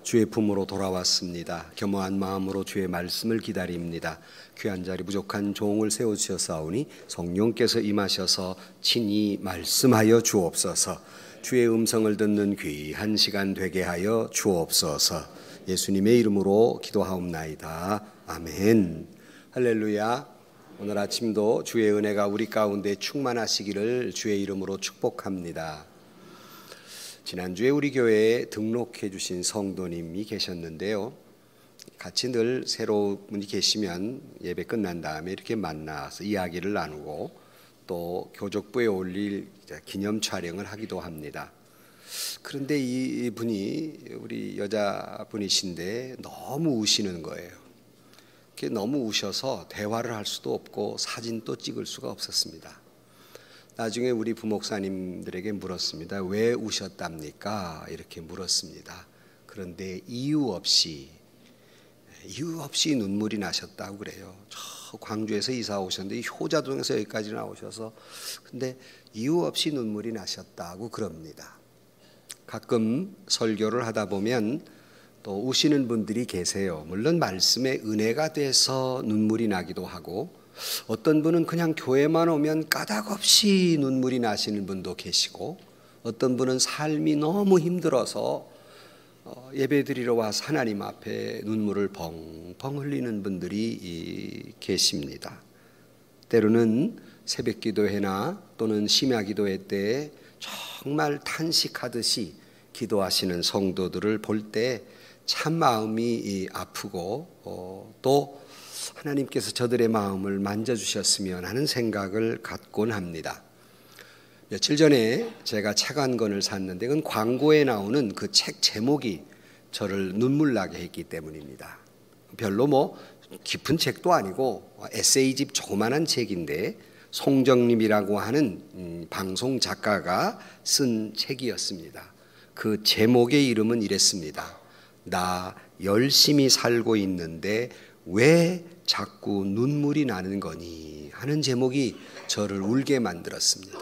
주의 품으로 돌아왔습니다. 겸허한 마음으로 주의 말씀을 기다립니다. 귀한 자리 부족한 종을 세우셨사오니 성령께서 임하셔서 친히 말씀하여 주옵소서. 주의 음성을 듣는 귀한 시간 되게 하여 주옵소서. 예수님의 이름으로 기도하옵나이다. 아멘. 할렐루야. 오늘 아침도 주의 은혜가 우리 가운데 충만하시기를 주의 이름으로 축복합니다. 지난주에 우리 교회에 등록해 주신 성도님이 계셨는데요, 같이 늘 새로운 분이 계시면 예배 끝난 다음에 이렇게 만나서 이야기를 나누고 또 교족부에 올릴 기념 촬영을 하기도 합니다. 그런데 이 분이 우리 여자분이신데 너무 우시는 거예요. 너무 우셔서 대화를 할 수도 없고 사진도 찍을 수가 없었습니다. 나중에 우리 부목사님들에게 물었습니다. 왜 우셨답니까? 이렇게 물었습니다. 그런데 이유 없이 눈물이 나셨다고 그래요. 저 광주에서 이사 오셨는데 효자동에서 여기까지 나오셔서 근데 이유 없이 눈물이 나셨다고 그럽니다. 가끔 설교를 하다 보면 또 우시는 분들이 계세요. 물론 말씀에 은혜가 돼서 눈물이 나기도 하고, 어떤 분은 그냥 교회만 오면 까닭없이 눈물이 나시는 분도 계시고, 어떤 분은 삶이 너무 힘들어서 예배드리러 와서 하나님 앞에 눈물을 펑펑 흘리는 분들이 계십니다. 때로는 새벽 기도회나 또는 심야 기도회 때 정말 탄식하듯이 기도하시는 성도들을 볼 때 참 마음이 아프고 또 하나님께서 저들의 마음을 만져주셨으면 하는 생각을 갖곤 합니다. 며칠 전에 제가 책 한 권을 샀는데 그건 광고에 나오는 그 책 제목이 저를 눈물 나게 했기 때문입니다. 별로 깊은 책도 아니고 에세이집 조그만한 책인데 송정림이라고 하는 방송 작가가 쓴 책이었습니다. 그 제목의 이름은 이랬습니다. 나 열심히 살고 있는데 왜 자꾸 눈물이 나는 거니 하는 제목이 저를 울게 만들었습니다.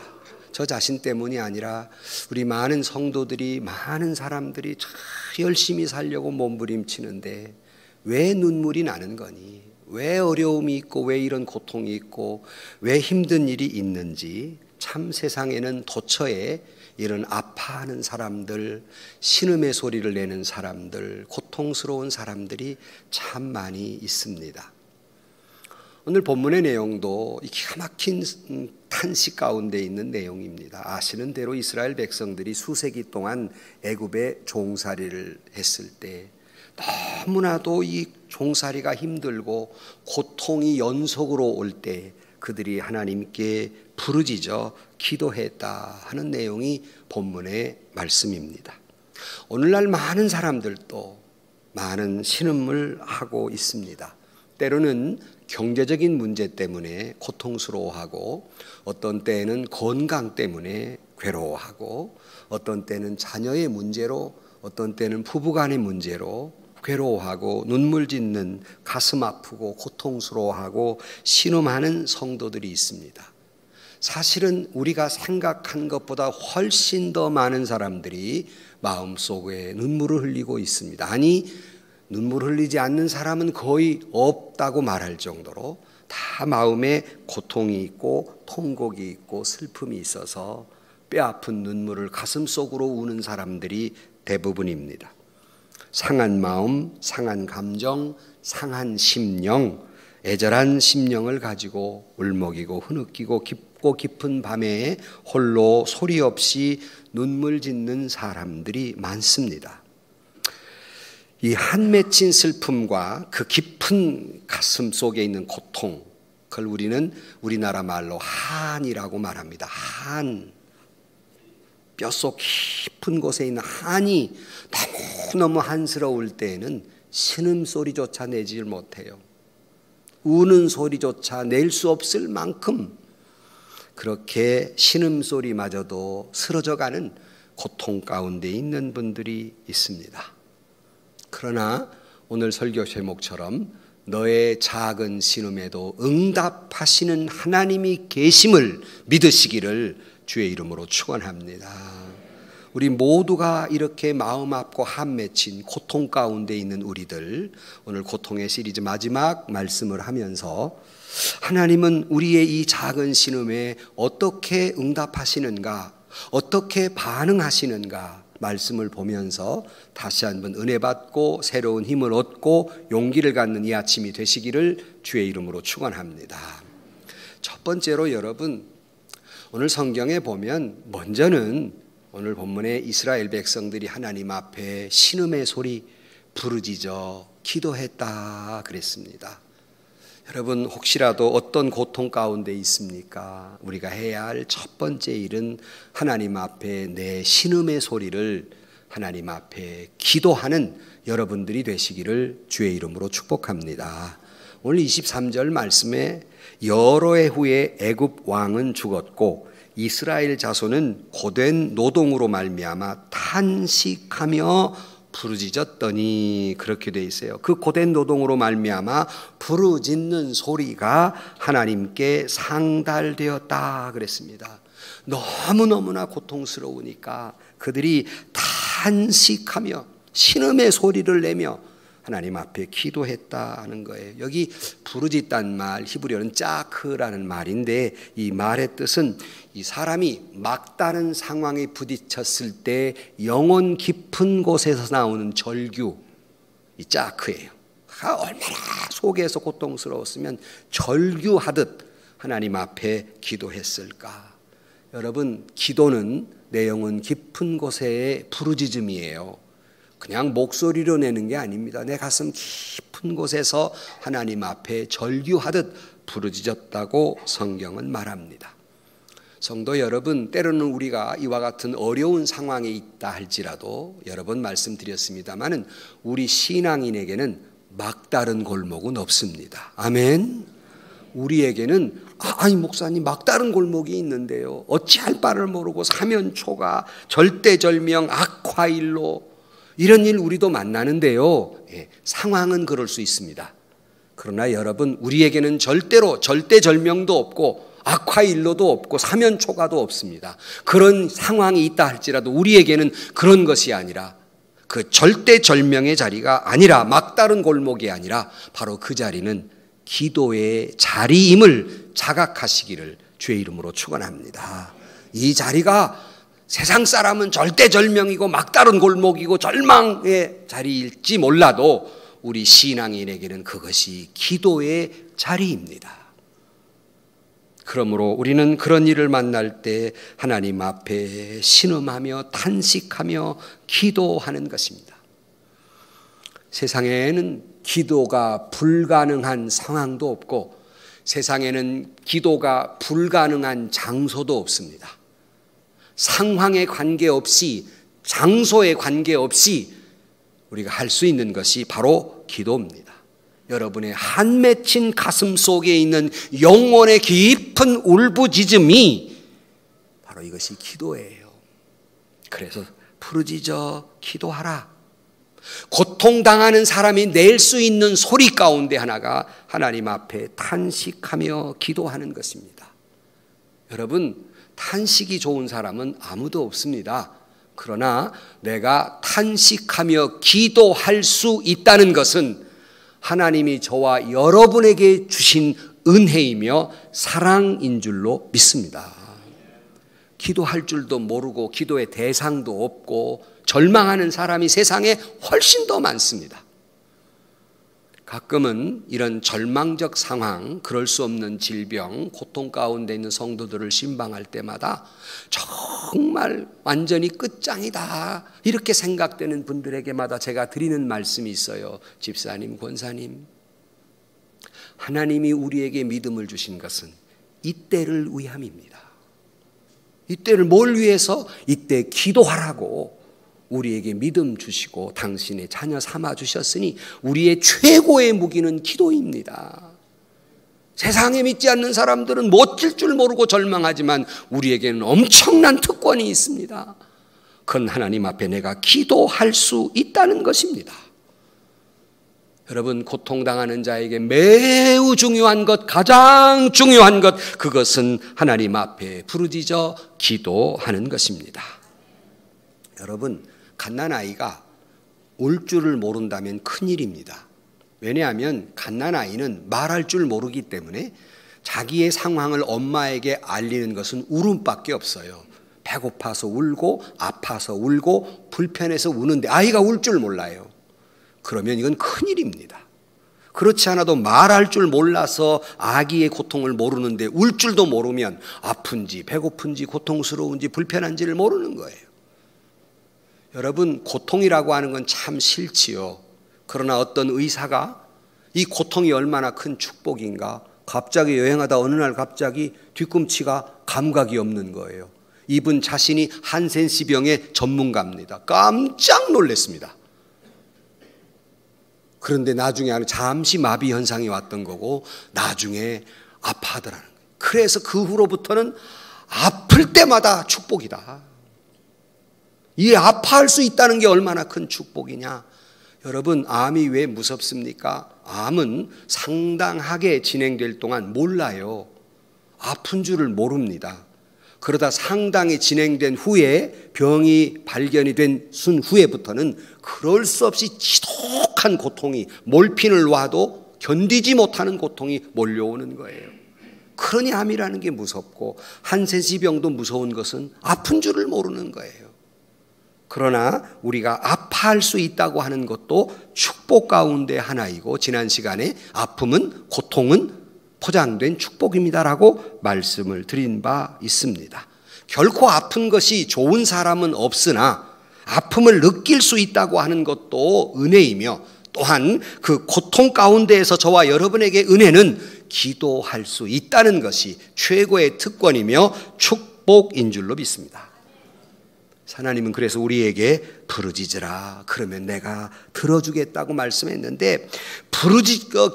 저 자신 때문이 아니라 우리 많은 성도들이, 많은 사람들이 참 열심히 살려고 몸부림치는데 왜 눈물이 나는 거니, 왜 어려움이 있고 왜 이런 고통이 있고 왜 힘든 일이 있는지, 참 세상에는 도처에 이런 아파하는 사람들, 신음의 소리를 내는 사람들, 고통스러운 사람들이 참 많이 있습니다. 오늘 본문의 내용도 기가 막힌 탄식 가운데 있는 내용입니다. 아시는 대로 이스라엘 백성들이 수세기 동안 애굽에 종살이를 했을 때 너무나도 이 종살이가 힘들고 고통이 연속으로 올 때 그들이 하나님께 부르짖어 기도했다 하는 내용이 본문의 말씀입니다. 오늘날 많은 사람들도 많은 신음을 하고 있습니다. 때로는 경제적인 문제 때문에 고통스러워하고, 어떤 때에는 건강 때문에 괴로워하고, 어떤 때는 자녀의 문제로, 어떤 때는 부부간의 문제로 괴로워하고 눈물 짓는, 가슴 아프고 고통스러워하고 신음하는 성도들이 있습니다. 사실은 우리가 생각한 것보다 훨씬 더 많은 사람들이 마음속에 눈물을 흘리고 있습니다. 아니, 눈물 흘리지 않는 사람은 거의 없다고 말할 정도로 다 마음에 고통이 있고 통곡이 있고 슬픔이 있어서 뼈아픈 눈물을 가슴속으로 우는 사람들이 대부분입니다. 상한 마음, 상한 감정, 상한 심령, 애절한 심령을 가지고 울먹이고 흐느끼고 깊고 깊은 밤에 홀로 소리 없이 눈물 짓는 사람들이 많습니다. 이 한 맺힌 슬픔과 그 깊은 가슴 속에 있는 고통, 그걸 우리는 우리나라 말로 한이라고 말합니다. 한, 뼛속 깊은 곳에 있는 한이 너무너무 한스러울 때에는 신음소리조차 내질 못해요. 우는 소리조차 낼 수 없을 만큼 그렇게 신음소리마저도 쓰러져가는 고통 가운데 있는 분들이 있습니다. 그러나 오늘 설교 제목처럼 너의 작은 신음에도 응답하시는 하나님이 계심을 믿으시기를 주의 이름으로 축원합니다. 우리 모두가 이렇게 마음 아프고 한 맺힌 고통 가운데 있는 우리들, 오늘 고통의 시리즈 마지막 말씀을 하면서 하나님은 우리의 이 작은 신음에 어떻게 응답하시는가, 어떻게 반응하시는가 말씀을 보면서 다시 한번 은혜 받고 새로운 힘을 얻고 용기를 갖는 이 아침이 되시기를 주의 이름으로 축원합니다. 첫 번째로 여러분, 오늘 성경에 보면 먼저는 오늘 본문에 이스라엘 백성들이 하나님 앞에 신음의 소리 부르짖어 기도했다 그랬습니다. 여러분, 혹시라도 어떤 고통 가운데 있습니까? 우리가 해야 할 첫 번째 일은 하나님 앞에 내 신음의 소리를 하나님 앞에 기도하는 여러분들이 되시기를 주의 이름으로 축복합니다. 오늘 23절 말씀에 여러 해 후에 애굽 왕은 죽었고 이스라엘 자손은 고된 노동으로 말미암아 탄식하며 부르짖었더니, 그렇게 돼 있어요. 그 고된 노동으로 말미암아 부르짖는 소리가 하나님께 상달되었다 그랬습니다. 너무너무나 고통스러우니까 그들이 탄식하며 신음의 소리를 내며 하나님 앞에 기도했다 하는 거예요. 여기 부르짖다는 말, 히브리어는 짜크라는 말인데, 이 말의 뜻은 이 사람이 막다른 상황에 부딪혔을 때 영혼 깊은 곳에서 나오는 절규, 이 짜크예요. 얼마나 속에서 고통스러웠으면 절규하듯 하나님 앞에 기도했을까. 여러분, 기도는 내 영혼 깊은 곳의 부르짖음이에요. 그냥 목소리로 내는 게 아닙니다. 내 가슴 깊은 곳에서 하나님 앞에 절규하듯 부르짖었다고 성경은 말합니다. 성도 여러분, 때로는 우리가 이와 같은 어려운 상황에 있다 할지라도 여러 번 말씀드렸습니다마는 우리 신앙인에게는 막다른 골목은 없습니다. 아멘. 우리에게는 아니 목사님, 막다른 골목이 있는데요, 어찌할 바를 모르고 사면초가, 절대절명, 악화일로, 이런 일 우리도 만나는데요. 상황은 그럴 수 있습니다. 그러나 여러분, 우리에게는 절대로 절대절명도 없고 악화일로도 없고 사면초가도 없습니다. 그런 상황이 있다 할지라도 우리에게는 그런 것이 아니라, 그 절대절명의 자리가 아니라, 막다른 골목이 아니라 바로 그 자리는 기도의 자리임을 자각하시기를 주의 이름으로 축원합니다. 이 자리가 세상 사람은 절대절명이고 막다른 골목이고 절망의 자리일지 몰라도 우리 신앙인에게는 그것이 기도의 자리입니다. 그러므로 우리는 그런 일을 만날 때 하나님 앞에 신음하며 탄식하며 기도하는 것입니다. 세상에는 기도가 불가능한 상황도 없고 세상에는 기도가 불가능한 장소도 없습니다. 상황에 관계없이, 장소에 관계없이 우리가 할 수 있는 것이 바로 기도입니다. 여러분의 한 맺힌 가슴 속에 있는 영혼의 깊은 울부짖음이 바로 이것이 기도예요. 그래서 부르짖어 기도하라. 고통당하는 사람이 낼 수 있는 소리 가운데 하나가 하나님 앞에 탄식하며 기도하는 것입니다. 여러분, 탄식이 좋은 사람은 아무도 없습니다. 그러나 내가 탄식하며 기도할 수 있다는 것은 하나님이 저와 여러분에게 주신 은혜이며 사랑인 줄로 믿습니다. 기도할 줄도 모르고 기도의 대상도 없고 절망하는 사람이 세상에 훨씬 더 많습니다. 가끔은 이런 절망적 상황, 그럴 수 없는 질병, 고통 가운데 있는 성도들을 신방할 때마다 정말 완전히 끝장이다 이렇게 생각되는 분들에게마다 제가 드리는 말씀이 있어요. 집사님, 권사님, 하나님이 우리에게 믿음을 주신 것은 이때를 위함입니다. 이때를 뭘 위해서? 이때 기도하라고 우리에게 믿음 주시고 당신의 자녀 삼아 주셨으니 우리의 최고의 무기는 기도입니다. 세상에 믿지 않는 사람들은 못 질 줄 모르고 절망하지만 우리에게는 엄청난 특권이 있습니다. 그건 하나님 앞에 내가 기도할 수 있다는 것입니다. 여러분, 고통당하는 자에게 매우 중요한 것, 가장 중요한 것, 그것은 하나님 앞에 부르짖어 기도하는 것입니다. 여러분, 갓난아이가 울 줄을 모른다면 큰일입니다. 왜냐하면 갓난아이는 말할 줄 모르기 때문에 자기의 상황을 엄마에게 알리는 것은 울음밖에 없어요. 배고파서 울고 아파서 울고 불편해서 우는데 아이가 울 줄 몰라요. 그러면 이건 큰일입니다. 그렇지 않아도 말할 줄 몰라서 아기의 고통을 모르는데 울 줄도 모르면 아픈지 배고픈지 고통스러운지 불편한지를 모르는 거예요. 여러분, 고통이라고 하는 건 참 싫지요. 그러나 어떤 의사가 이 고통이 얼마나 큰 축복인가, 갑자기 여행하다 어느 날 갑자기 뒤꿈치가 감각이 없는 거예요. 이분 자신이 한센시병의 전문가입니다. 깜짝 놀랐습니다. 그런데 나중에 잠시 마비 현상이 왔던 거고 나중에 아파하더라는 거예요. 그래서 그 후로부터는 아플 때마다 축복이다. 이 아파할 수 있다는 게 얼마나 큰 축복이냐. 여러분, 암이 왜 무섭습니까? 암은 상당하게 진행될 동안 몰라요. 아픈 줄을 모릅니다. 그러다 상당히 진행된 후에 병이 발견이 된 순 후에부터는 그럴 수 없이 지독한 고통이, 몰핀을 놔도 견디지 못하는 고통이 몰려오는 거예요. 그러니 암이라는 게 무섭고 한센시병도 무서운 것은 아픈 줄을 모르는 거예요. 그러나 우리가 아파할 수 있다고 하는 것도 축복 가운데 하나이고, 지난 시간에 아픔은, 고통은 포장된 축복입니다라고 말씀을 드린 바 있습니다. 결코 아픈 것이 좋은 사람은 없으나 아픔을 느낄 수 있다고 하는 것도 은혜이며, 또한 그 고통 가운데에서 저와 여러분에게 은혜는 기도할 수 있다는 것이 최고의 특권이며 축복인 줄로 믿습니다. 하나님은 그래서 우리에게 부르짖으라, 그러면 내가 들어주겠다고 말씀했는데,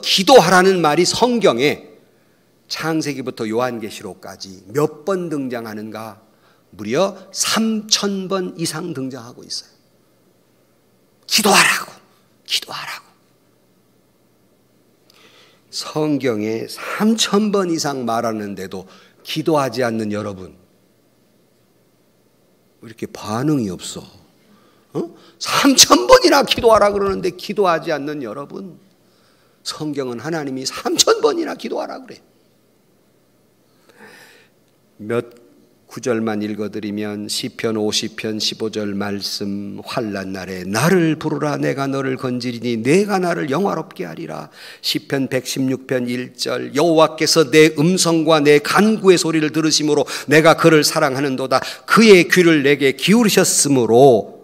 기도하라는 말이 성경에 창세기부터 요한계시록까지 몇 번 등장하는가? 무려 3,000번 이상 등장하고 있어요. 기도하라고, 기도하라고. 성경에 3,000번 이상 말하는데도 기도하지 않는 여러분, 왜 이렇게 반응이 없어? 3,000번이나 기도하라 그러는데 기도하지 않는 여러분, 성경은 하나님이 3,000번이나 기도하라 그래. 몇 구절만 읽어드리면 시편 50편 15절 말씀, 환난 날에 나를 부르라 내가 너를 건지리니 내가 나를 영화롭게 하리라. 시편 116편 1절, 여호와께서 내 음성과 내 간구의 소리를 들으심으로 내가 그를 사랑하는도다. 그의 귀를 내게 기울이셨으므로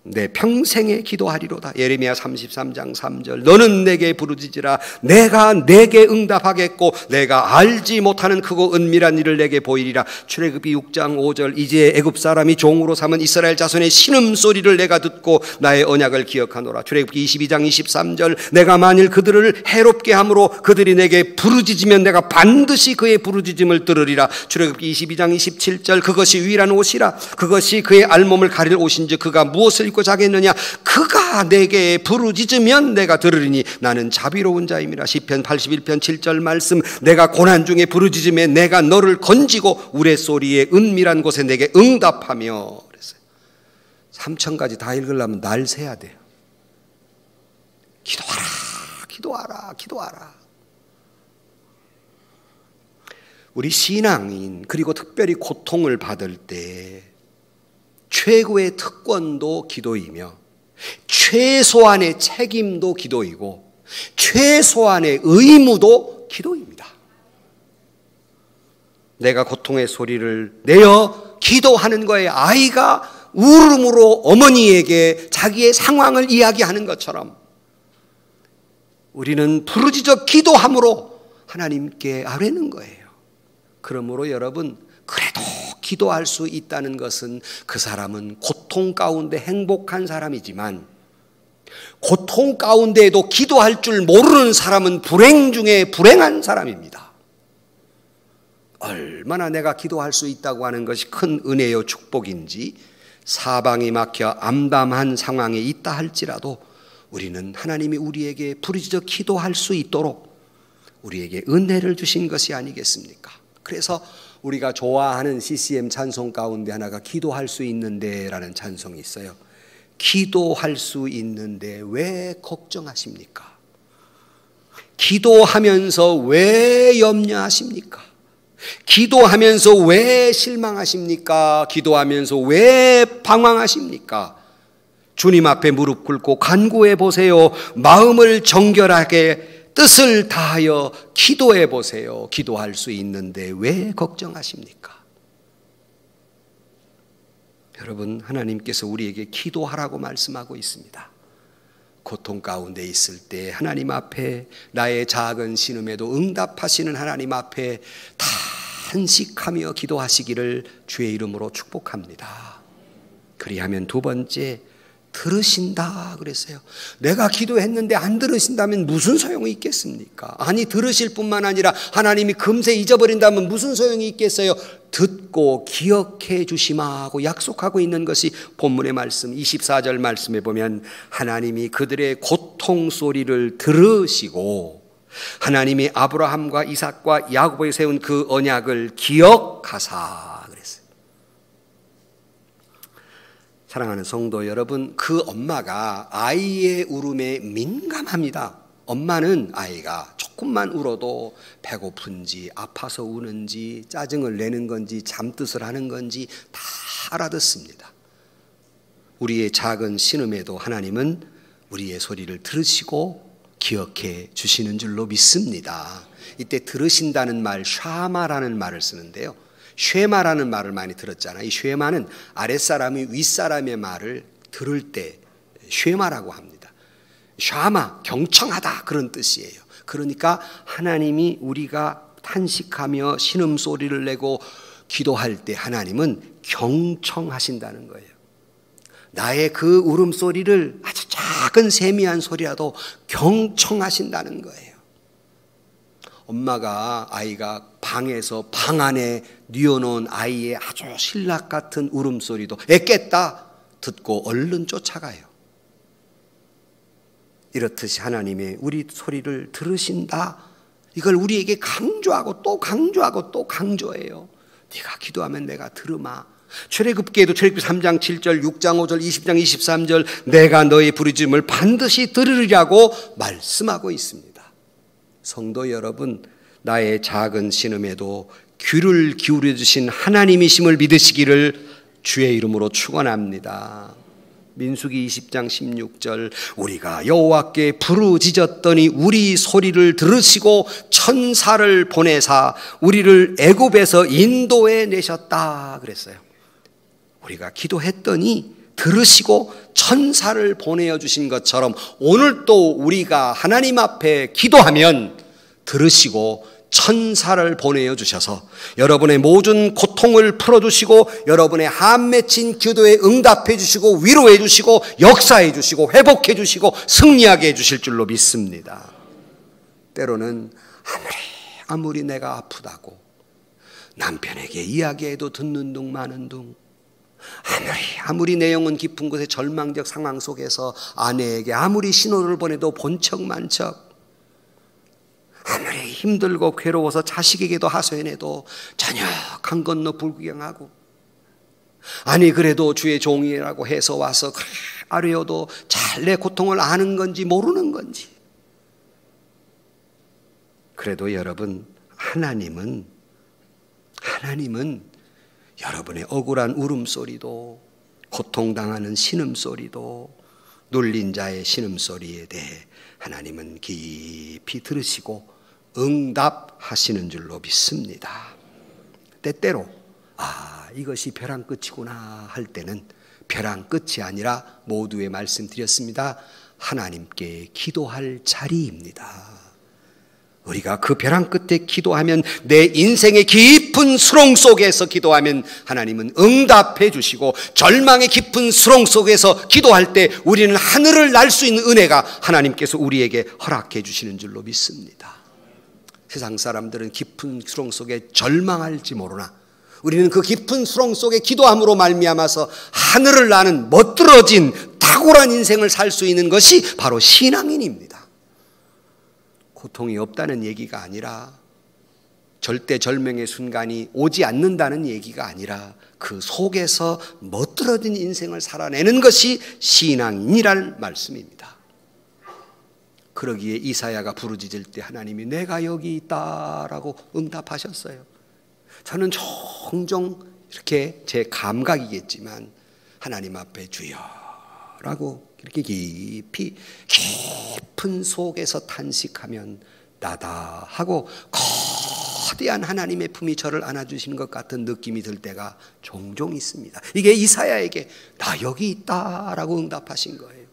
내 평생에 기도하리로다. 예레미야 33장 3절, 너는 내게 부르짖으라 내가 내게 응답하겠고 내가 알지 못하는 크고 은밀한 일을 내게 보이리라. 출애굽기 6장 5절, 이제 애굽 사람이 종으로 삼은 이스라엘 자손의 신음소리를 내가 듣고 나의 언약을 기억하노라. 출애굽기 22장 23절, 내가 만일 그들을 해롭게 함으로 그들이 내게 부르짖으면 내가 반드시 그의 부르짖음을 들으리라. 출애굽기 22장 27절, 그것이 유일한 옷이라 그것이 그의 알몸을 가릴 옷인지 그가 무엇을 입고 자겠느냐. 그가 내게 부르짖으면 내가 들으리니 나는 자비로운 자임이라. 시편 81편 7절 말씀, 내가 고난 중에 부르짖으면 내가 너를 건지고 우레소리의 은밀한 곳에 내게 응답하며. 그랬어요. 3,000가지 다 읽으려면 날 세야 돼요. 기도하라, 기도하라, 기도하라. 우리 신앙인, 그리고 특별히 고통을 받을 때 최고의 특권도 기도이며 최소한의 책임도 기도이고 최소한의 의무도 기도입니다. 내가 고통의 소리를 내어 기도하는 거에 아이가 울음으로 어머니에게 자기의 상황을 이야기하는 것처럼 우리는 부르짖어 기도함으로 하나님께 아뢰는 거예요. 그러므로 여러분, 그래도 기도할 수 있다는 것은 그 사람은 고통 가운데 행복한 사람이지만, 고통 가운데에도 기도할 줄 모르는 사람은 불행 중에 불행한 사람입니다. 얼마나 내가 기도할 수 있다고 하는 것이 큰 은혜요 축복인지, 사방이 막혀 암담한 상황에 있다 할지라도 우리는 하나님이 우리에게 부르짖어 기도할 수 있도록 우리에게 은혜를 주신 것이 아니겠습니까? 그래서 우리가 좋아하는 CCM 찬송 가운데 하나가 기도할 수 있는데 라는 찬송이 있어요. 기도할 수 있는데 왜 걱정하십니까? 기도하면서 왜 염려하십니까? 기도하면서 왜 실망하십니까? 기도하면서 왜 방황하십니까? 주님 앞에 무릎 꿇고 간구해 보세요. 마음을 정결하게 뜻을 다하여 기도해 보세요. 기도할 수 있는데 왜 걱정하십니까? 여러분, 하나님께서 우리에게 기도하라고 말씀하고 있습니다. 고통 가운데 있을 때 하나님 앞에 나의 작은 신음에도 응답하시는 하나님 앞에 탄식하며 기도하시기를 주의 이름으로 축복합니다. 그리하면 두 번째, 들으신다 그랬어요. 내가 기도했는데 안 들으신다면 무슨 소용이 있겠습니까? 아니, 들으실 뿐만 아니라 하나님이 금세 잊어버린다면 무슨 소용이 있겠어요? 듣고 기억해 주시마고 약속하고 있는 것이 본문의 말씀 24절 말씀에 보면 하나님이 그들의 고통 소리를 들으시고 하나님이 아브라함과 이삭과 야곱에게 세운 그 언약을 기억하사 그랬어요. 사랑하는 성도 여러분, 그 엄마가 아이의 울음에 민감합니다. 엄마는 아이가 조금만 울어도 배고픈지 아파서 우는지 짜증을 내는 건지 잠뜻을 하는 건지 다 알아듣습니다. 우리의 작은 신음에도 하나님은 우리의 소리를 들으시고 기억해 주시는 줄로 믿습니다. 이때 들으신다는 말, 샤마라는 말을 쓰는데요. 쉐마라는 말을 많이 들었잖아요. 이 쉐마는 아랫사람이 윗사람의 말을 들을 때 쉐마라고 합니다. 샤마, 경청하다 그런 뜻이에요. 그러니까 하나님이 우리가 탄식하며 신음소리를 내고 기도할 때 하나님은 경청하신다는 거예요. 나의 그 울음소리를 아주 작은 세미한 소리라도 경청하신다는 거예요. 엄마가 아이가 방에서 방 안에 뉘어놓은 아이의 아주 신락 같은 울음소리도 깼다 듣고 얼른 쫓아가요. 이렇듯이 하나님의 우리 소리를 들으신다. 이걸 우리에게 강조하고 또 강조하고 또 강조해요. 네가 기도하면 내가 들으마. 출애굽기에도 출애굽기 3장 7절 6장 5절 20장 23절 내가 너의 부르짖음을 반드시 들으리라고 말씀하고 있습니다. 성도 여러분, 나의 작은 신음에도 귀를 기울여 주신 하나님이심을 믿으시기를 주의 이름으로 축원합니다. 민수기 20장 16절 우리가 여호와께 부르짖었더니 우리 소리를 들으시고 천사를 보내사 우리를 애굽에서 인도해 내셨다 그랬어요. 우리가 기도했더니 들으시고 천사를 보내어 주신 것처럼 오늘 또 우리가 하나님 앞에 기도하면 들으시고 천사를 보내어 주셔서 여러분의 모든 고통을 풀어주시고 여러분의 한 맺힌 기도에 응답해 주시고 위로해 주시고 역사해 주시고 회복해 주시고 승리하게 해 주실 줄로 믿습니다. 때로는 아무리 내가 아프다고 남편에게 이야기해도 듣는 둥 마는 둥, 아무리 내 영혼 깊은 곳의 절망적 상황 속에서 아내에게 아무리 신호를 보내도 본척만척, 아무리 힘들고 괴로워서 자식에게도 하소연해도 전혀 강 건너 불구경하고, 아니 그래도 주의 종이라고 해서 와서 아뢰어도 잘 내 고통을 아는 건지 모르는 건지. 그래도 여러분, 하나님은 여러분의 억울한 울음소리도 고통당하는 신음소리도 눌린 자의 신음소리에 대해 하나님은 깊이 들으시고 응답하시는 줄로 믿습니다. 때때로 이것이 벼랑 끝이구나 할 때는 벼랑 끝이 아니라 모두에 말씀드렸습니다. 하나님께 기도할 자리입니다. 우리가 그 벼랑 끝에 기도하면, 내 인생의 깊은 수렁 속에서 기도하면 하나님은 응답해 주시고, 절망의 깊은 수렁 속에서 기도할 때 우리는 하늘을 날 수 있는 은혜가 하나님께서 우리에게 허락해 주시는 줄로 믿습니다. 세상 사람들은 깊은 수렁 속에 절망할지 모르나 우리는 그 깊은 수렁 속에 기도함으로 말미암아서 하늘을 나는 멋들어진 탁월한 인생을 살 수 있는 것이 바로 신앙인입니다. 고통이 없다는 얘기가 아니라 절대절명의 순간이 오지 않는다는 얘기가 아니라 그 속에서 멋들어진 인생을 살아내는 것이 신앙인이란 말씀입니다. 그러기에 이사야가 부르짖을 때 하나님이 내가 여기 있다라고 응답하셨어요. 저는 종종 이렇게 제 감각이겠지만 하나님 앞에 주여라고 이렇게 깊은 속에서 탄식하면 나다 하고 거대한 하나님의 품이 저를 안아주시는 것 같은 느낌이 들 때가 종종 있습니다. 이게 이사야에게 나 여기 있다라고 응답하신 거예요.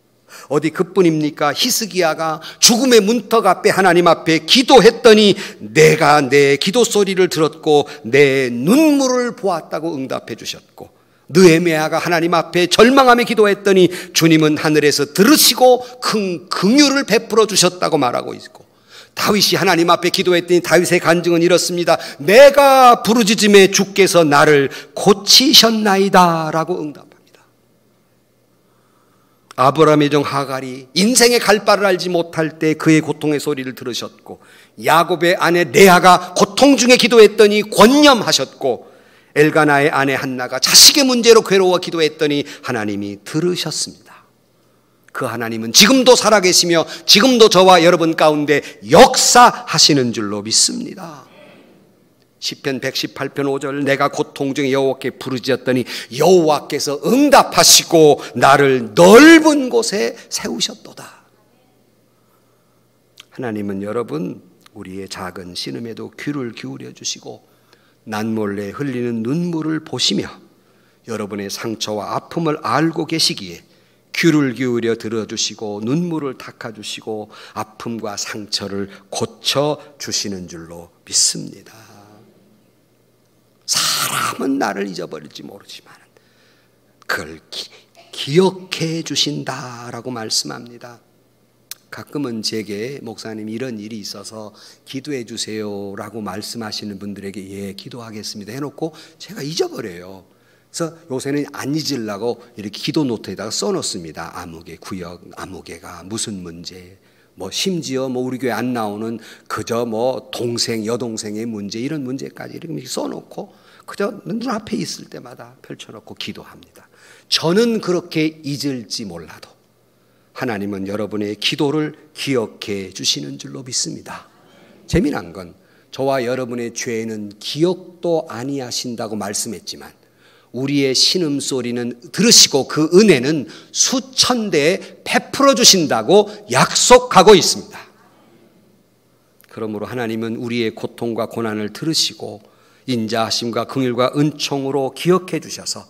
어디 그뿐입니까? 히스기야가 죽음의 문턱 앞에 하나님 앞에 기도했더니 내가 내 기도 소리를 들었고 내 눈물을 보았다고 응답해 주셨고, 느헤미야가 하나님 앞에 절망하며 기도했더니 주님은 하늘에서 들으시고 큰 긍휼을 베풀어 주셨다고 말하고 있고, 다윗이 하나님 앞에 기도했더니 다윗의 간증은 이렇습니다. 내가 부르짖음에 주께서 나를 고치셨나이다 라고 응답합니다. 아브라함의 종 하갈이 인생의 갈 바를 알지 못할 때 그의 고통의 소리를 들으셨고, 야곱의 아내 레아가 고통 중에 기도했더니 권념하셨고, 엘가나의 아내 한나가 자식의 문제로 괴로워 기도했더니 하나님이 들으셨습니다. 그 하나님은 지금도 살아계시며 지금도 저와 여러분 가운데 역사하시는 줄로 믿습니다. 시편 118편 5절 내가 고통 중에 여호와께 부르짖었더니 여호와께서 응답하시고 나를 넓은 곳에 세우셨도다. 하나님은 여러분 우리의 작은 신음에도 귀를 기울여 주시고 난몰래 흘리는 눈물을 보시며 여러분의 상처와 아픔을 알고 계시기에 귀를 기울여 들어주시고 눈물을 닦아주시고 아픔과 상처를 고쳐주시는 줄로 믿습니다. 사람은 나를 잊어버릴지 모르지만 그걸 기억해 주신다라고 말씀합니다. 가끔은 제게 목사님 이런 일이 있어서 기도해 주세요라고 말씀하시는 분들에게 예 기도하겠습니다 해놓고 제가 잊어버려요. 그래서 요새는 안 잊으려고 이렇게 기도 노트에다가 써놓습니다. 아무개 구역, 아무개가 무슨 문제, 뭐 심지어 뭐 우리 교회 안 나오는 그저 뭐 동생, 여동생의 문제 이런 문제까지 이렇게 써놓고 그저 눈앞에 있을 때마다 펼쳐놓고 기도합니다. 저는 그렇게 잊을지 몰라도 하나님은 여러분의 기도를 기억해 주시는 줄로 믿습니다. 재미난 건 저와 여러분의 죄는 기억도 아니하신다고 말씀했지만 우리의 신음소리는 들으시고 그 은혜는 수천 대에 베풀어 주신다고 약속하고 있습니다. 그러므로 하나님은 우리의 고통과 고난을 들으시고 인자하심과 긍휼과 은총으로 기억해 주셔서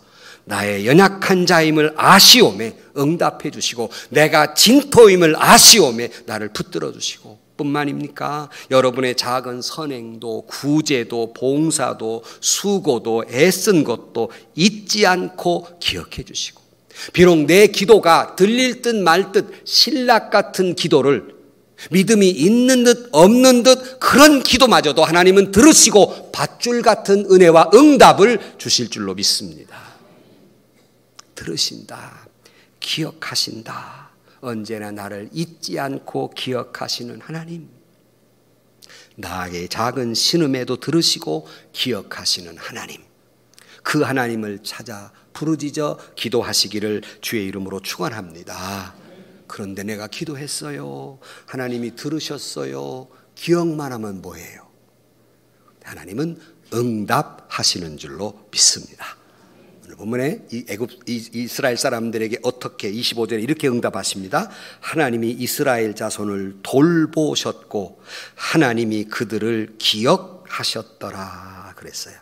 나의 연약한 자임을 아시오매 응답해 주시고 내가 진토임을 아시오매 나를 붙들어 주시고 뿐만입니까? 여러분의 작은 선행도 구제도 봉사도 수고도 애쓴 것도 잊지 않고 기억해 주시고 비록 내 기도가 들릴 듯 말 듯 신락 같은 기도를 믿음이 있는 듯 없는 듯 그런 기도마저도 하나님은 들으시고 밧줄 같은 은혜와 응답을 주실 줄로 믿습니다. 들으신다, 기억하신다, 언제나 나를 잊지 않고 기억하시는 하나님, 나의 작은 신음에도 들으시고 기억하시는 하나님, 그 하나님을 찾아 부르짖어 기도하시기를 주의 이름으로 축원합니다. 그런데 내가 기도했어요, 하나님이 들으셨어요, 기억만 하면 뭐예요? 하나님은 응답하시는 줄로 믿습니다. 오늘 본문에 이스라엘 사람들에게 어떻게 25절에 이렇게 응답하십니다. 하나님이 이스라엘 자손을 돌보셨고 하나님이 그들을 기억하셨더라 그랬어요.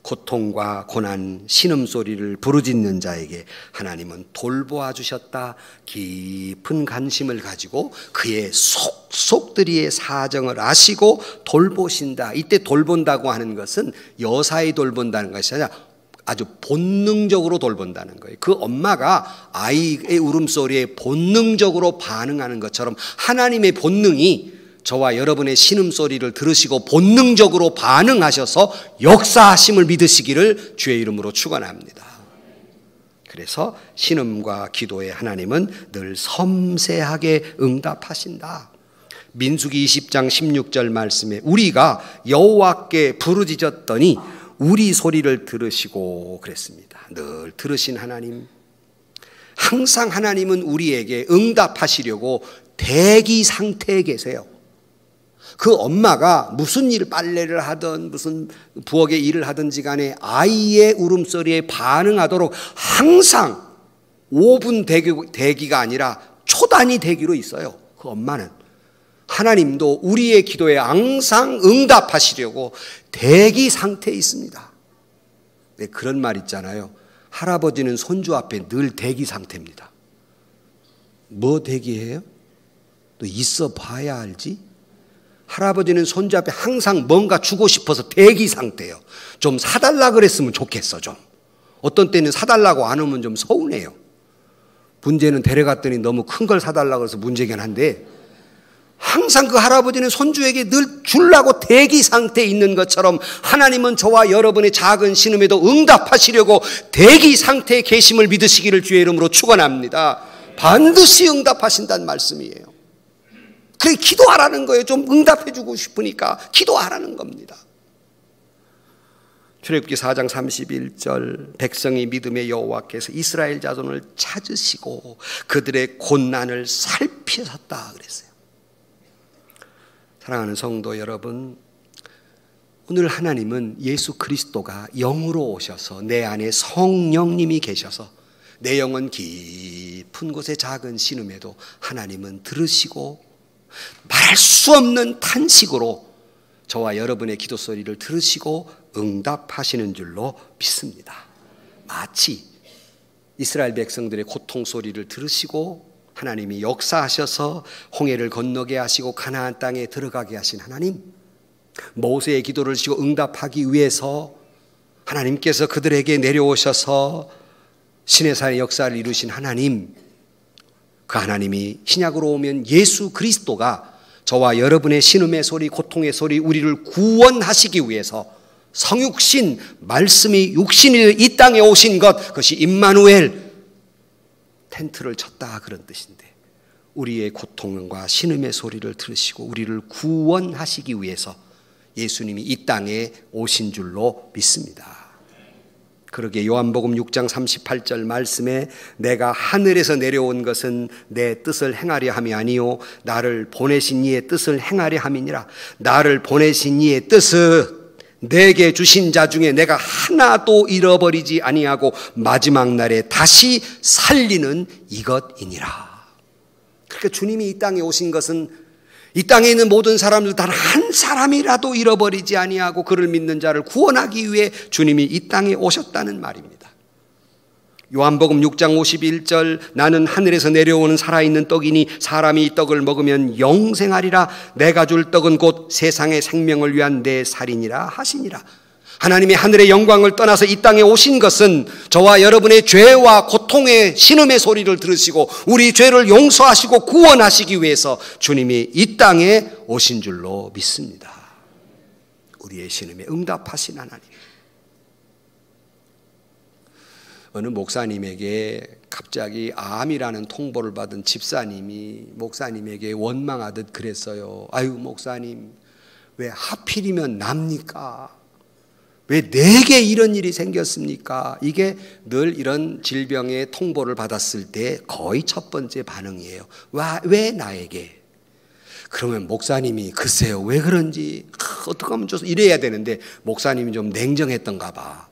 고통과 고난, 신음소리를 부르짖는 자에게 하나님은 돌보아 주셨다. 깊은 관심을 가지고 그의 속속들이의 사정을 아시고 돌보신다. 이때 돌본다고 하는 것은 여사히 돌본다는 것이 아니라 아주 본능적으로 돌본다는 거예요. 그 엄마가 아이의 울음소리에 본능적으로 반응하는 것처럼 하나님의 본능이 저와 여러분의 신음소리를 들으시고 본능적으로 반응하셔서 역사하심을 믿으시기를 주의 이름으로 축원합니다. 그래서 신음과 기도에 하나님은 늘 섬세하게 응답하신다. 민수기 20장 16절 말씀에 우리가 여호와께 부르짖었더니 우리 소리를 들으시고 그랬습니다. 늘 들으신 하나님, 항상 하나님은 우리에게 응답하시려고 대기 상태에 계세요. 그 엄마가 무슨 일, 빨래를 하든 무슨 부엌의 일을 하든지 간에 아이의 울음소리에 반응하도록 항상 5분 대기가 아니라 초단위 대기로 있어요. 그 엄마는. 하나님도 우리의 기도에 항상 응답하시려고 대기 상태에 있습니다. 네, 그런 말 있잖아요. 할아버지는 손주 앞에 늘 대기 상태입니다. 뭐 대기해요? 또 있어 봐야 알지? 할아버지는 손주 앞에 항상 뭔가 주고 싶어서 대기 상태예요. 좀 사달라 그랬으면 좋겠어. 좀 어떤 때는 사달라고 안 오면 좀 서운해요. 문제는 데려갔더니 너무 큰 걸 사달라고 해서 문제긴 한데, 항상 그 할아버지는 손주에게 늘 주려고 대기 상태에 있는 것처럼 하나님은 저와 여러분의 작은 신음에도 응답하시려고 대기 상태에 계심을 믿으시기를 주의 이름으로 축원합니다. 반드시 응답하신다는 말씀이에요. 그래, 기도하라는 거예요. 좀 응답해 주고 싶으니까 기도하라는 겁니다. 출애굽기 4장 31절, 백성이 믿음의 여호와께서 이스라엘 자손을 찾으시고 그들의 곤난을 살피셨다 그랬어요. 사랑하는 성도 여러분, 오늘 하나님은 예수 그리스도가 영으로 오셔서 내 안에 성령님이 계셔서 내 영은 깊은 곳의 작은 신음에도 하나님은 들으시고 말할 수 없는 탄식으로 저와 여러분의 기도 소리를 들으시고 응답하시는 줄로 믿습니다. 마치 이스라엘 백성들의 고통 소리를 들으시고 하나님이 역사하셔서 홍해를 건너게 하시고 가나안 땅에 들어가게 하신 하나님, 모세의 기도를 지고 응답하기 위해서 하나님께서 그들에게 내려오셔서 시내산의 역사를 이루신 하나님, 그 하나님이 신약으로 오면 예수 그리스도가 저와 여러분의 신음의 소리, 고통의 소리, 우리를 구원하시기 위해서 성육신, 말씀이 육신이 이 땅에 오신 것, 그것이 임마누엘, 텐트를 쳤다 그런 뜻인데, 우리의 고통과 신음의 소리를 들으시고 우리를 구원하시기 위해서 예수님이 이 땅에 오신 줄로 믿습니다. 그러게 요한복음 6장 38절 말씀에 내가 하늘에서 내려온 것은 내 뜻을 행하려 함이 아니요 나를 보내신 이의 뜻을 행하려 함이니라. 나를 보내신 이의 뜻은 내게 주신 자 중에 내가 하나도 잃어버리지 아니하고 마지막 날에 다시 살리는 이것이니라. 그러니까 주님이 이 땅에 오신 것은 이 땅에 있는 모든 사람들 단 한 사람이라도 잃어버리지 아니하고 그를 믿는 자를 구원하기 위해 주님이 이 땅에 오셨다는 말입니다. 요한복음 6장 51절 나는 하늘에서 내려오는 살아있는 떡이니 사람이 이 떡을 먹으면 영생하리라. 내가 줄 떡은 곧 세상의 생명을 위한 내 살이니라 하시니라. 하나님이 하늘의 영광을 떠나서 이 땅에 오신 것은 저와 여러분의 죄와 고통의 신음의 소리를 들으시고 우리 죄를 용서하시고 구원하시기 위해서 주님이 이 땅에 오신 줄로 믿습니다. 우리의 신음에 응답하신 하나님. 어느 목사님에게 갑자기 암이라는 통보를 받은 집사님이 목사님에게 원망하듯 그랬어요. 아유 목사님, 왜 하필이면 납니까? 왜 내게 이런 일이 생겼습니까? 이게 늘 이런 질병의 통보를 받았을 때 거의 첫 번째 반응이에요. 왜 나에게? 그러면 목사님이 글쎄요 왜 그런지 어떻게 하면 좋소 이래야 되는데 목사님이 좀 냉정했던가 봐.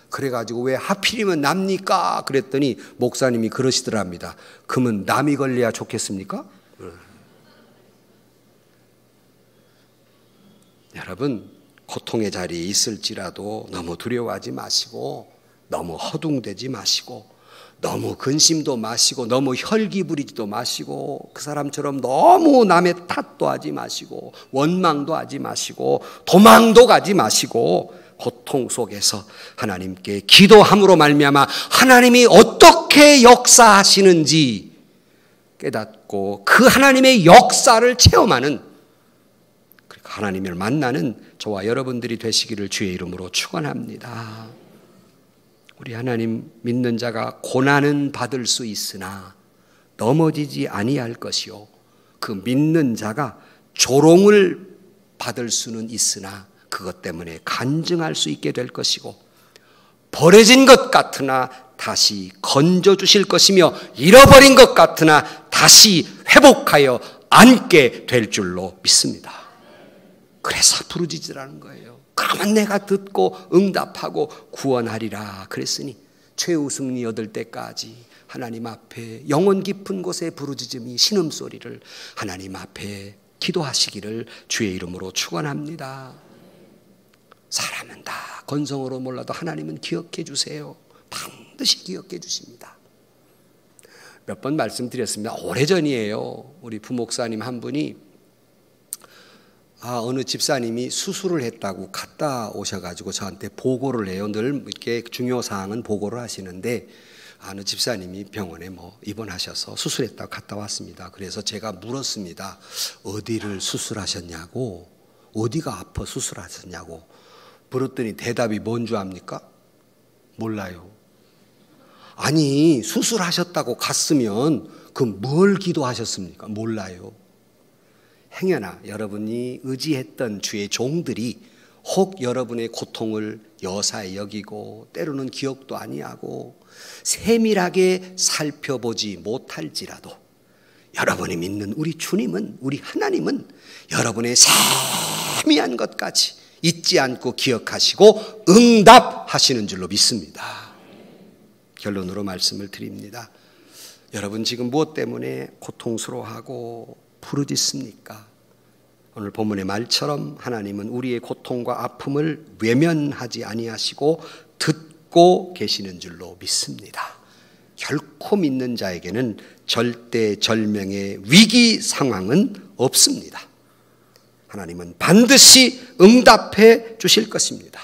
그래가지고 왜 하필이면 납니까? 그랬더니 목사님이 그러시더랍니다. 그러면 남이 걸려야 좋겠습니까? 여러분, 고통의 자리에 있을지라도 너무 두려워하지 마시고 너무 허둥대지 마시고 너무 근심도 마시고 너무 혈기 부리지도 마시고 그 사람처럼 너무 남의 탓도 하지 마시고 원망도 하지 마시고 도망도 가지 마시고 고통 속에서 하나님께 기도함으로 말미암아 하나님이 어떻게 역사하시는지 깨닫고 그 하나님의 역사를 체험하는, 하나님을 만나는 저와 여러분들이 되시기를 주의 이름으로 축원합니다. 우리 하나님 믿는 자가 고난은 받을 수 있으나 넘어지지 아니할 것이요 그 믿는 자가 조롱을 받을 수는 있으나 그것 때문에 간증할 수 있게 될 것이고, 버려진 것 같으나 다시 건져주실 것이며, 잃어버린 것 같으나 다시 회복하여 앉게 될 줄로 믿습니다. 그래서 부르짖으라는 거예요. 그러면 내가 듣고 응답하고 구원하리라 그랬으니 최우승리 얻을 때까지 하나님 앞에 영혼 깊은 곳에 부르짖음이 신음소리를 하나님 앞에 기도하시기를 주의 이름으로 축원합니다. 사람은 다 건성으로 몰라도 하나님은 기억해 주세요. 반드시 기억해 주십니다. 몇 번 말씀드렸습니다. 오래전이에요. 우리 부목사님 한 분이 어느 집사님이 수술을 했다고 갔다 오셔가지고 저한테 보고를 해요. 늘 이렇게 중요사항은 보고를 하시는데, 어느 집사님이 병원에 입원하셔서 수술했다고 갔다 왔습니다. 그래서 제가 물었습니다. 어디를 수술하셨냐고, 어디가 아파 수술하셨냐고 물었더니 대답이 뭔 줄 압니까? 몰라요. 아니, 수술하셨다고 갔으면 그 뭘 기도하셨습니까? 몰라요. 행여나 여러분이 의지했던 주의 종들이 혹 여러분의 고통을 여사히 여기고 때로는 기억도 아니하고 세밀하게 살펴보지 못할지라도, 여러분이 믿는 우리 주님은, 우리 하나님은 여러분의 세미한 것까지 잊지 않고 기억하시고 응답하시는 줄로 믿습니다. 결론으로 말씀을 드립니다. 여러분 지금 무엇 때문에 고통스러워하고 부르짖습니까? 오늘 본문의 말처럼 하나님은 우리의 고통과 아픔을 외면하지 아니하시고 듣고 계시는 줄로 믿습니다. 결코 믿는 자에게는 절대절명의 위기 상황은 없습니다. 하나님은 반드시 응답해 주실 것입니다.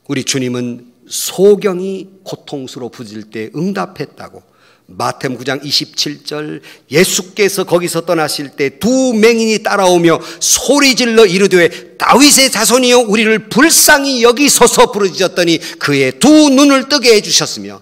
우리 주님은 소경이 고통스러워 부질 때 응답했다고, 마태복음 9장 27절, 예수께서 거기서 떠나실 때 두 맹인이 따라오며 소리질러 이르되 다윗의 자손이여 우리를 불쌍히 여기소서 부르짖었더니 그의 두 눈을 뜨게 해주셨으며,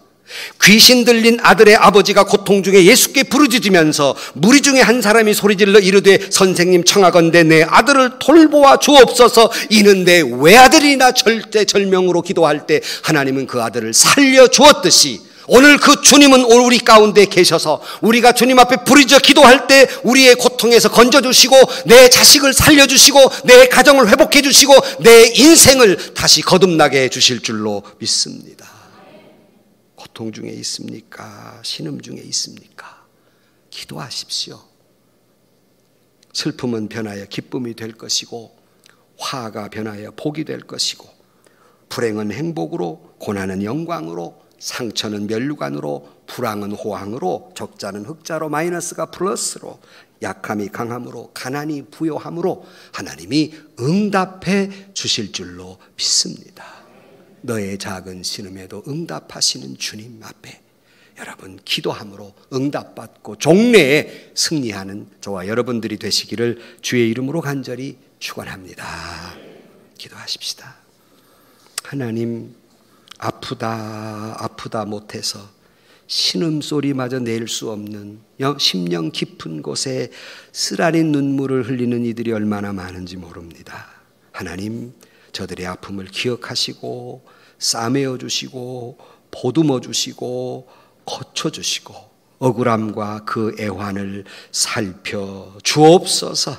귀신 들린 아들의 아버지가 고통 중에 예수께 부르짖으면서 무리 중에 한 사람이 소리질러 이르되 선생님 청하건대 내 아들을 돌보아 주옵소서. 이는 내 외아들이나 절대절명으로 기도할 때 하나님은 그 아들을 살려주었듯이, 오늘 그 주님은 우리 가운데 계셔서 우리가 주님 앞에 부르짖어 기도할 때 우리의 고통에서 건져주시고 내 자식을 살려주시고 내 가정을 회복해 주시고 내 인생을 다시 거듭나게 해주실 줄로 믿습니다. 고통 중에 있습니까? 신음 중에 있습니까? 기도하십시오. 슬픔은 변하여 기쁨이 될 것이고, 화가 변하여 복이 될 것이고, 불행은 행복으로, 고난은 영광으로, 상처는 면류관으로, 불황은 호황으로, 적자는 흑자로, 마이너스가 플러스로, 약함이 강함으로, 가난이 부요함으로 하나님이 응답해 주실 줄로 믿습니다. 너의 작은 신음에도 응답하시는 주님 앞에 여러분 기도함으로 응답받고 종래에 승리하는 저와 여러분들이 되시기를 주의 이름으로 간절히 축원합니다. 기도하십시다. 하나님, 아프다 못해서 신음소리마저 낼 수 없는 심령 깊은 곳에 쓰라린 눈물을 흘리는 이들이 얼마나 많은지 모릅니다. 하나님, 저들의 아픔을 기억하시고 싸매어 주시고 보듬어 주시고 고쳐 주시고 억울함과 그 애환을 살펴 주옵소서.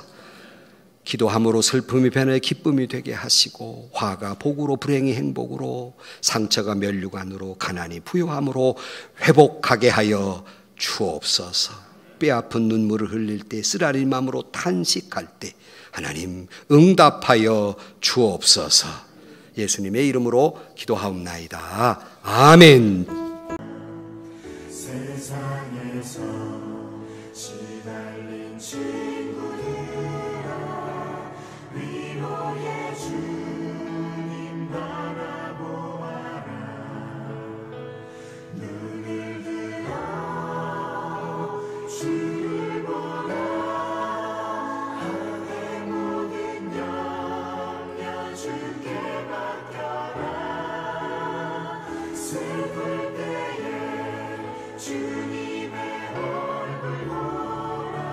기도함으로 슬픔이 변해 기쁨이 되게 하시고, 화가 복으로, 불행이 행복으로, 상처가 면류관으로, 가난이 부요함으로 회복하게 하여 주옵소서. 뼈아픈 눈물을 흘릴 때, 쓰라린 마음으로 탄식할 때 하나님 응답하여 주옵소서. 예수님의 이름으로 기도하옵나이다. 아멘. 세상에서 시달린 친구들아, 위로의 주님 바라보아라. 눈을 들어 주를 보라. 하늘의 모든 영역 주께 맡겨라. 슬플 때에 주님의 얼굴 보라.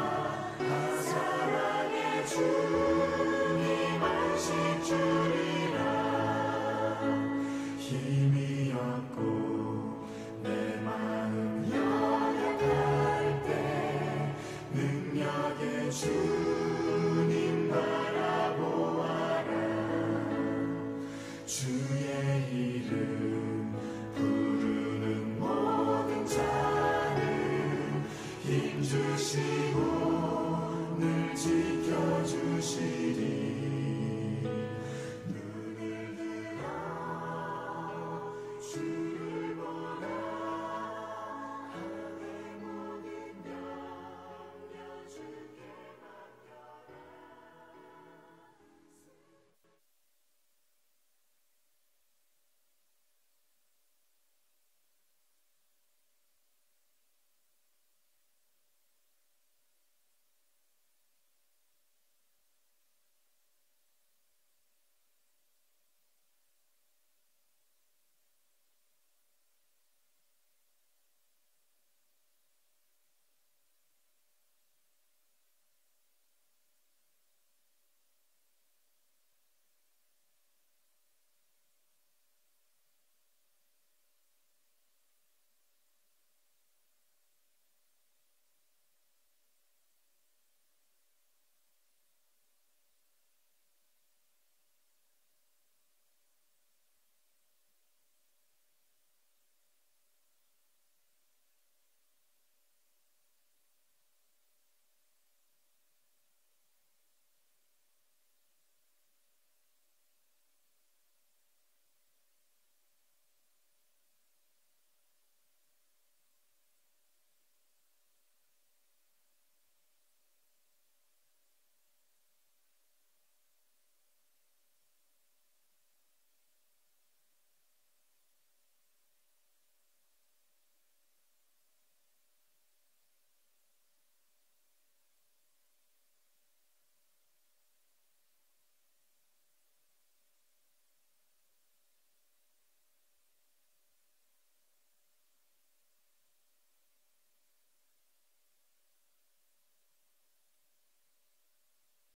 주